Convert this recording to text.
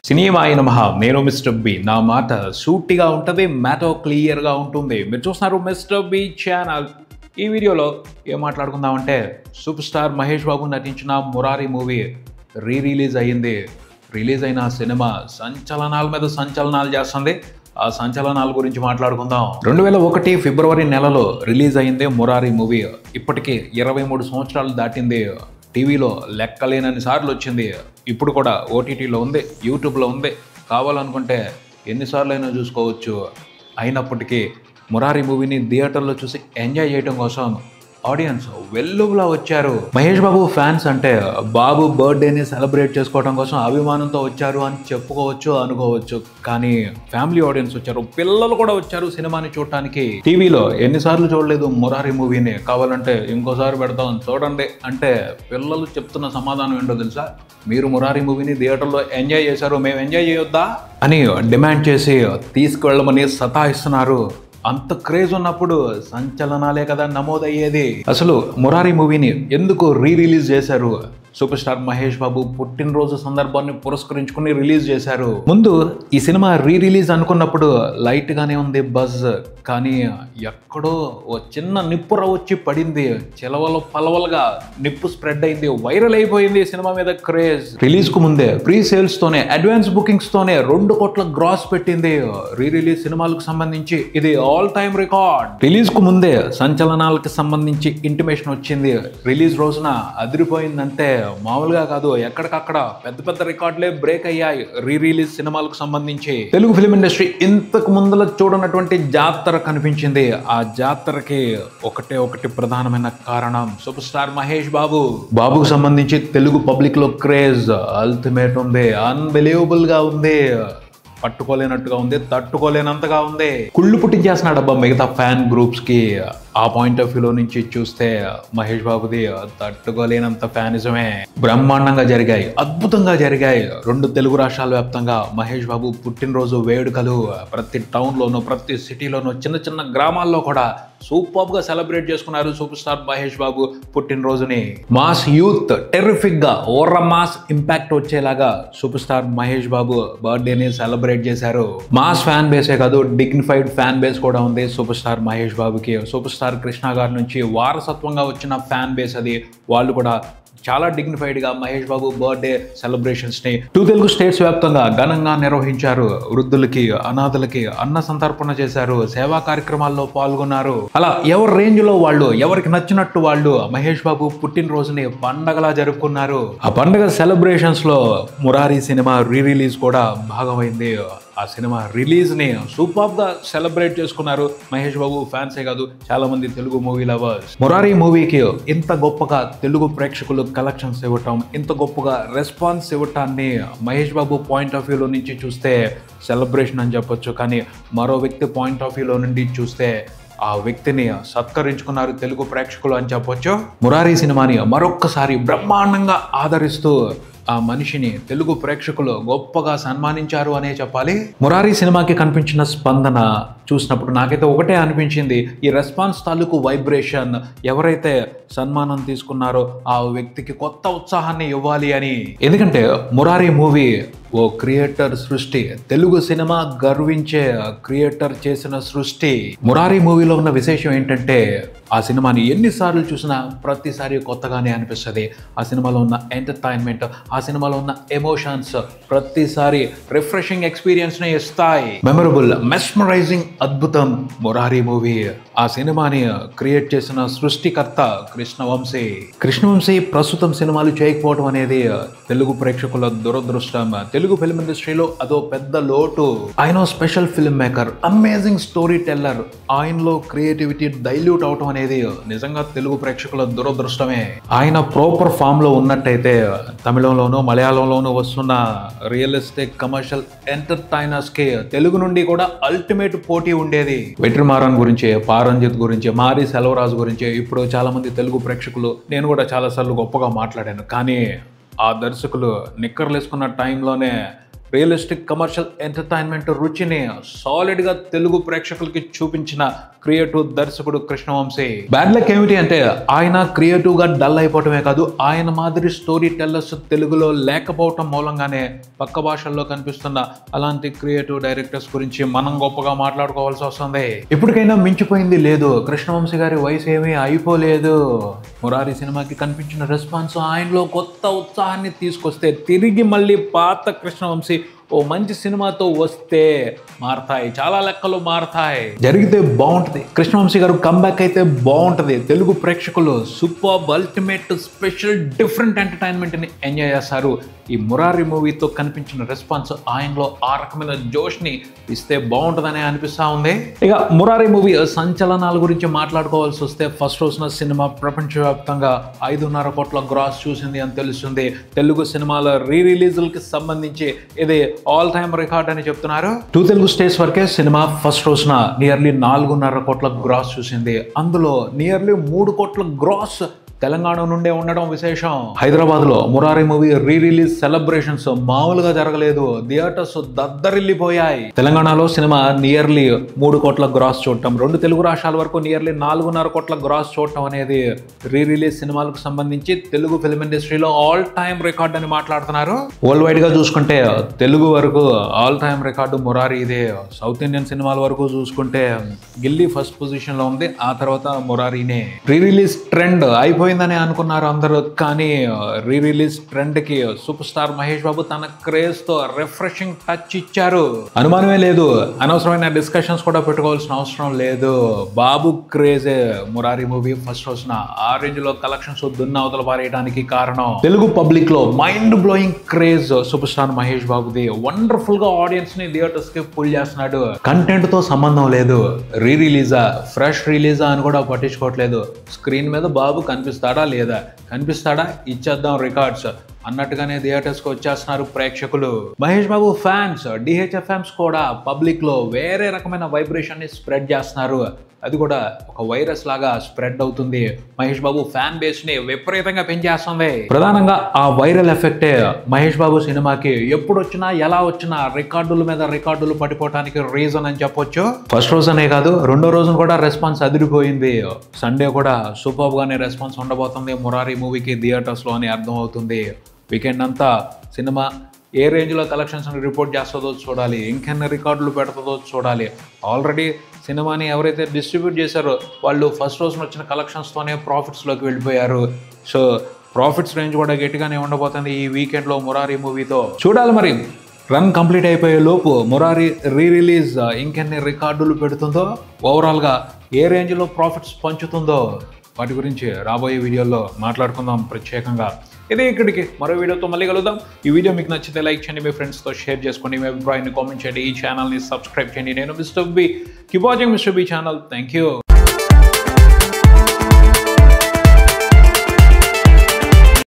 సినిమాయ నమః. నేను mister B. నా మాట సూటిగా ఉంటుంది, మ్యాటర్ క్లియర్గా ఉంటుంది. మీరు చూస్తున్నారు మిస్టర్ బి ఛానల్. ఈ వీడియోలో ఏం మాట్లాడుకుందామంటే, సూపర్ స్టార్ మహేష్ బాబు నటించిన మురారి మూవీ రిలీజ్ అయ్యింది. రిలీజ్ అయిన సినిమా సంచలనాల మీద సంచలనాలు చేస్తుంది. ఆ సంచలనాల గురించి మాట్లాడుకుందాం. 2001 ఫిబ్రవరి నెలలో రిలీజ్ అయింది మురారి మూవీ. ఇప్పటికీ 23 సంవత్సరాలు దాటింది. టీవీలో లెక్కలేనన్ని సార్లు వచ్చింది. ఇప్పుడు కూడా ఓటీటీలో ఉంది, యూట్యూబ్లో ఉంది. కావాలనుకుంటే ఎన్నిసార్లు అయినా చూసుకోవచ్చు. అయినప్పటికీ మురారి మూవీని థియేటర్లో చూసి ఎంజాయ్ చేయడం కోసం ఆడియన్స్ వెల్లువలా వచ్చారు. మహేష్ బాబు ఫ్యాన్స్ అంటే బాబు బర్త్డేని సెలబ్రేట్ చేసుకోవడం కోసం అభిమానంతో వచ్చారు అని చెప్పుకోవచ్చు, అనుకోవచ్చు. కానీ ఫ్యామిలీ ఆడియన్స్ వచ్చారు, పిల్లలు కూడా వచ్చారు సినిమాని చూడటానికి. టీవీలో ఎన్నిసార్లు చూడలేదు మురారి మూవీని, కావాలంటే ఇంకోసారి పెడతాం చూడండి అంటే పిల్లలు చెప్తున్న సమాధానం ఏంటో తెలుసా? మీరు మురారి మూవీని థియేటర్లో ఎంజాయ్ చేశారు, మేము ఎంజాయ్ చేయొద్దా అని డిమాండ్ చేసి తీసుకువెళ్ళమని సతాయిస్తున్నారు. అంత క్రేజ్ ఉన్నప్పుడు సంచలనాలే కదా నమోదయ్యేది. అసలు మురారి మూవీని ఎందుకు రిలీజ్ చేశారు? సూపర్ స్టార్ మహేష్ బాబు పుట్టినరోజు సందర్భాన్ని పురస్కరించుకుని రిలీజ్ చేశారు. ముందు ఈ సినిమా రిలీజ్ అనుకున్నప్పుడు లైట్ గానే ఉంది బజ్. కానీ ఎక్కడో ఓ చిన్న నిప్పుర వచ్చి పడింది. చిలవలు పలవలుగా నిప్పు స్ప్రెడ్ అయింది, వైరల్ అయిపోయింది సినిమా మీద క్రేజ్. రిలీజ్ కు ముందే ప్రీ సేల్స్ తోనే, అడ్వాన్స్ బుకింగ్స్ తోనే 2 కోట్ల గ్రాస్ పెట్టింది. రిలీజ్ సినిమాలకు సంబంధించి ఇది ఆల్ టైమ్ రికార్డ్. రిలీజ్ కు ముందే సంచలనాలకు సంబంధించి ఇంటిమేషన్ వచ్చింది. రిలీజ్ రోజున అదిరిపోయిందంటే మామూలుగా కాదు, ఎక్కడికక్కడ పెద్ద పెద్ద రికార్డులే బ్రేక్ అయ్యాయి రిలీజ్ సినిమాలకు సంబంధించి. తెలుగు ఫిలిం ఇండస్ట్రీ ఇంతకు ముందులో చూడనటువంటి జాతర కనిపించింది. ఆ జాతరకి ఒకటి ప్రధానమైన కారణం సూపర్ స్టార్ మహేష్ బాబు. బాబుకు సంబంధించి తెలుగు పబ్లిక్ లో క్రేజ్ అల్టిమేట్ ఉంది, అన్బిలీవబుల్ గా ఉంది. పట్టుకోలేనట్టుగా ఉంది, తట్టుకోలేనంతగా ఉంది. కుళ్ళు పుట్టించేస్తున్నాడు అబ్బా మిగతా ఫ్యాన్ గ్రూప్స్ కి. ఆ పాయింట్ ఆఫ్ వ్యూలో నుంచి చూస్తే మహేష్ బాబుది తట్టుకోలేనంత ఫ్యానిజమే. బ్రహ్మాండంగా జరిగాయి, అద్భుతంగా జరిగాయి. 2 తెలుగు రాష్ట్రాల వ్యాప్తంగా మహేష్ బాబు పుట్టినరోజు వేడుకలు ప్రతి టౌన్లోనూ, ప్రతి సిటీలోనూ, చిన్న చిన్న గ్రామాల్లో కూడా సూపర్ గా సెలబ్రేట్ చేసుకున్నారు super star Mahesh Babu పుట్టినరోజుని. Mass youth terrific గా ఓర మాస్ ఇంపాక్ట్ వచ్చేలాగా super star Mahesh Babu బర్త్డేని celebrate చేశారు. మాస్ ఫ్యాన్ బేసే కాదు, డిగ్నిఫైడ్ ఫ్యాన్ బేస్ కూడా ఉంది సూపర్ స్టార్ మహేష్ బాబుకి. సూపర్ స్టార్ కృష్ణ గారి నుంచి వారసత్వంగా వచ్చిన ఫ్యాన్ బేస్ అది. వాళ్ళు కూడా చాలా డిగ్నిఫైడ్ గా మహేష్ బాబు బర్త్డే సెలబ్రేషన్స్ ని 2 తెలుగు స్టేట్స్ వ్యాప్తంగా ఘనంగా నిర్వహించారు. వృద్ధులకి, అనాథలకి అన్న సంతర్పణ చేశారు, సేవా కార్యక్రమాల్లో పాల్గొన్నారు. అలా ఎవరి రేంజ్ లో వాళ్ళు, ఎవరికి నచ్చినట్టు వాళ్ళు మహేష్ బాబు పుట్టినరోజుని పండగలా జరుపుకున్నారు. ఆ పండగ సెలబ్రేషన్స్ లో మురారి సినిమా రిలీజ్ కూడా భాగమైంది. ఆ సినిమా రిలీజ్ ని సూపర్ గా సెలబ్రేట్ చేసుకున్నారు మహేష్ బాబు ఫ్యాన్సే కాదు, చాలా మంది తెలుగు మూవీ లవర్స్. మురారి మూవీకి ఇంత గొప్పగా తెలుగు ప్రేక్షకులు కలెక్షన్స్ ఇవ్వటం, ఇంత గొప్పగా రెస్పాన్స్ ఇవ్వటాన్ని మహేష్ బాబు పాయింట్ ఆఫ్ వ్యూలో నుంచి చూస్తే సెలబ్రేషన్ అని చెప్పొచ్చు. కానీ మరో వ్యక్తి పాయింట్ ఆఫ్ వ్యూలో నుండి చూస్తే ఆ వ్యక్తిని సత్కరించుకున్నారు తెలుగు ప్రేక్షకులు అని చెప్పొచ్చు. మురారి సినిమాని మరొక్కసారి బ్రహ్మాండంగా ఆదరిస్తూ ఆ మనిషిని తెలుగు ప్రేక్షకులు గొప్పగా సన్మానించారు అనే చెప్పాలి. మురారి సినిమాకి కనిపించిన స్పందన చూసినప్పుడు నాకైతే ఒకటే అనిపించింది, ఈ రెస్పాన్స్ తాలూకు వైబ్రేషన్ ఎవరైతే సన్మానం తీసుకున్నారో ఆ వ్యక్తికి కొత్త ఉత్సాహాన్ని ఇవ్వాలి అని. ఎందుకంటే మురారి మూవీ ఓ క్రియేటర్ సృష్టి, తెలుగు సినిమా గర్వించే క్రియేటర్ చేసిన సృష్టి. మురారి మూవీలో ఉన్న విశేషం ఏంటంటే ఆ సినిమాని ఎన్నిసార్లు చూసినా ప్రతిసారి కొత్తగానే అనిపిస్తుంది. ఆ సినిమాలో ఉన్న ఎంటర్టైన్మెంట్, ఆ సినిమాలో ఉన్న ఎమోషన్స్ ప్రతిసారి రిఫ్రెషింగ్ ఎక్స్పీరియన్స్ ని ఇస్తాయి. మెమరబుల్, మెస్మరైజింగ్, అద్భుతం మురారి మూవీ. ఆ సినిమాని క్రియేట్ చేసిన సృష్టికర్త కృష్ణవంశీ. కృష్ణవంశీ ప్రస్తుతం సినిమాలు చేయకపోవడం అనేది తెలుగు ప్రేక్షకుల దురదృష్టం. తెలుగు ఫిల్మ్ ఇండస్ట్రీలో అదో పెద్ద లోటు. ఆయన special film maker, amazing story teller. ఆయనలో క్రియేటివిటీ డైల్యూట్ అవటం అనేది నిజంగా తెలుగు ప్రేక్షకుల దురదృష్టమే. ఆయన ప్రాపర్ ఫామ్ లో ఉన్నట్టయితే తమిళంలోనూ, మలయాళంలోనూ వస్తున్న రియలిస్టిక్ కమర్షియల్ ఎంటర్టైనర్స్ కి తెలుగు నుండి కూడా అల్టిమేట్ పోటీ ఉండేది. వెట్రిమారన్ గురించి, పారంజిత్ గురించి, మారి సెల్వరాజు గురించి ఇప్పుడు చాలా మంది తెలుగు ప్రేక్షకులు, నేను కూడా చాలాసార్లు గొప్పగా మాట్లాడాను. కానీ ఆ దర్శకులు నిక్కర్లు వేసుకున్న టైంలోనే రియలిస్టిక్ కమర్షియల్ ఎంటర్టైన్మెంట్ రుచిని సాలిడ్ గా తెలుగు ప్రేక్షకులకి చూపించిన క్రియేటివ్ దర్శకుడు కృష్ణవంశీ. బ్యాడ్ లక్ ఏమిటి అంటే ఆయన క్రియేటివ్ గా డల్ అయిపోవటమే కాదు, ఆయన మాదిరి స్టోరీ టెల్లర్స్ తెలుగులో లేకపోవటం మూలంగానే పక్క భాషల్లో కనిపిస్తున్న అలాంటి క్రియేటివ్ డైరెక్టర్స్ గురించి మనం గొప్పగా మాట్లాడుకోవాల్సి వస్తుంది. ఇప్పటికైనా మించిపోయింది లేదు. కృష్ణవంశీ గారి వయసు ఏమీ అయిపోలేదు. మురారి సినిమాకి కనిపించిన రెస్పాన్స్ ఆయనలో కొత్త ఉత్సాహాన్ని తీసుకొస్తే తిరిగి మళ్ళీ పాత కృష్ణవంశీ ఓ మంచి సినిమాతో వస్తే మారతాయి, చాలా లెక్కలు మారతాయి. జరిగితే బాగుంటుంది. కృష్ణవంశీ గారు కంబ్యాక్ అయితే బాగుంటుంది. తెలుగు ప్రేక్షకులు సూపర్ అల్టిమేట్ స్పెషల్ డిఫరెంట్ ఎంటర్టైన్మెంట్ని ఎంజాయ్ చేస్తారు. ఈ మురారి మూవీతో కనిపించిన రెస్పాన్స్ ఆయనలో ఆ రకమైన జోష్ని ఇస్తే బాగుంటుందనే అనిపిస్తూ ఉంది. ఇక మురారి మూవీ సంచలనాల గురించి మాట్లాడుకోవాల్సి వస్తే ఫస్ట్ రోజున సినిమా ప్రపంచవ్యాప్తంగా 5.5 కోట్ల గ్రాస్ చూసింది అని తెలుస్తుంది. తెలుగు సినిమాల రిలీజులకి సంబంధించి ఇది ఆల్ టైమ్ రికార్డ్ అని చెప్తున్నారు. 2 తెలుగు స్టేట్స్ వరకే సినిమా ఫస్ట్ రోజున నియర్లీ 4.5 కోట్ల గ్రాస్ చూసింది. అందులో నియర్లీ 3 కోట్ల గ్రాస్ తెలంగాణ నుండే ఉండడం విశేషం. హైదరాబాద్ లో మురారి మూవీ రిలీజ్ సెలబ్రేషన్స్ మామూలుగా జరగలేదు. థియేటర్స్ దద్దరిల్లిపోయాయి. తెలంగాణలో సినిమా నియర్లీ 3 కోట్ల గ్రాస్ చూడటం, 2 తెలుగు రాష్ట్రాల వరకు నియర్లీ 4.5 కోట్ల గ్రాస్ చూడటం అనేది రిలీజ్ సినిమాలకు సంబంధించి తెలుగు ఫిల్మ్ ఇండస్ట్రీలో ఆల్ టైమ్ రికార్డ్ అని మాట్లాడుతున్నారు. వరల్డ్ వైడ్ గా చూసుకుంటే తెలుగు వరకు ఆల్ టైమ్ రికార్డు మురారి ఇదే. సౌత్ ఇండియన్ సినిమాల వరకు చూసుకుంటే గిల్లీ ఫస్ట్ పొజిషన్ లో ఉంది, ఆ తర్వాత మురారీనే. రిలీజ్ ట్రెండ్ అయిపోయిందని అనుకున్నారు అందరూ, కానీ రిలీజ్ ట్రెండ్ కి సూపర్ స్టార్ మహేష్ బాబు తన క్రేజ్ తో రిఫ్రెషింగ్ టచ్ ఇచ్చారు. అనుమానమే లేదు. అనవసరమైన డిస్కషన్స్ కూడా పెట్టుకోవాల్సిన అవసరం లేదు. బాబు క్రేజే మురారి మూవీ ఫస్ట్ రోజున ఆ రేంజ్ లో కలెక్షన్స్ దున్న అవతల పారేయడానికి కారణం. తెలుగు పబ్లిక్ లో mind blowing craze super star Mahesh బాబుది. వండర్ఫుల్ గా ఆడియన్స్ ని థియేటర్స్ కి పుల్ చేస్తున్నాడు. కంటెంట్ తో సంబంధం లేదు. రిలీజా ఫ్రెష్ రిలీజా అని కూడా పట్టించుకోవట్లేదు. స్క్రీన్ మీద బాబు కనిపిస్తాడా లేదా, కనిపిస్తాడా ఇచ్చేద్దాం రికార్డ్స్ అన్నట్టుగానే థియేటర్స్కి వచ్చేస్తున్నారు ప్రేక్షకులు. మహేష్ బాబు ఫ్యాన్స్, DHFMs కూడా పబ్లిక్ లో వేరే రకమైన వైబ్రేషన్ ని స్ప్రెడ్ చేస్తున్నారు. అది కూడా ఒక వైరస్ లాగా స్ప్రెడ్ అవుతుంది. మహేష్ బాబు ఫ్యాన్ బేస్ ని విపరీతంగా పెంచేస్తుంది. ప్రధానంగా ఆ వైరల్ ఎఫెక్టే మహేష్ బాబు సినిమాకి ఎప్పుడు వచ్చినా ఎలా వచ్చినా రికార్డుల మీద రికార్డులు పడిపోవడానికి రీజన్ అని చెప్పొచ్చు. ఫస్ట్ రోజు అనే కాదు, రెండో రోజున కూడా రెస్పాన్స్ అదిరిపోయింది. సండే కూడా సూపర్ గానే రెస్పాన్స్ ఉండబోతుంది మురారి మూవీకి థియేటర్స్ లో అని అర్థం అవుతుంది. వీకెండ్ అంతా సినిమా ఏ రేంజ్లో కలెక్షన్స్ రిపోర్ట్ చేస్తుందో చూడాలి, ఇంకెన్ని రికార్డులు పెడుతుందో చూడాలి. ఆల్రెడీ సినిమాని ఎవరైతే డిస్ట్రిబ్యూట్ చేశారో వాళ్ళు ఫస్ట్ రోజున వచ్చిన కలెక్షన్స్తోనే ప్రాఫిట్స్లోకి వెళ్ళిపోయారు. సో ప్రాఫిట్స్ రేంజ్ కూడా గట్టిగానే ఉండబోతుంది ఈ వీకెండ్లో మురారి మూవీతో. చూడాలి మరి రన్ కంప్లీట్ అయిపోయే లోపు మురారి రిలీజ్ ఇంకెన్ని రికార్డులు పెడుతుందో, ఓవరాల్గా ఏ రేంజ్లో ప్రాఫిట్స్ పంచుతుందో వాటి గురించి రాబోయే వీడియోలో మాట్లాడుకుందాం ప్రత్యేకంగా. ఇదే ఇక్కడికి మరో వీడియోతో మళ్ళీ కలుద్దాం. ఈ వీడియో మీకు నచ్చితే లైక్ చేయండి, మీ ఫ్రెండ్స్తో షేర్ చేసుకోండి, మీ అభిప్రాయాన్ని కామెంట్ చేయండి, ఈ ఛానల్ని సబ్స్క్రైబ్ చేయండి. నేను mister B. Keep watching mister B channel. Thank you.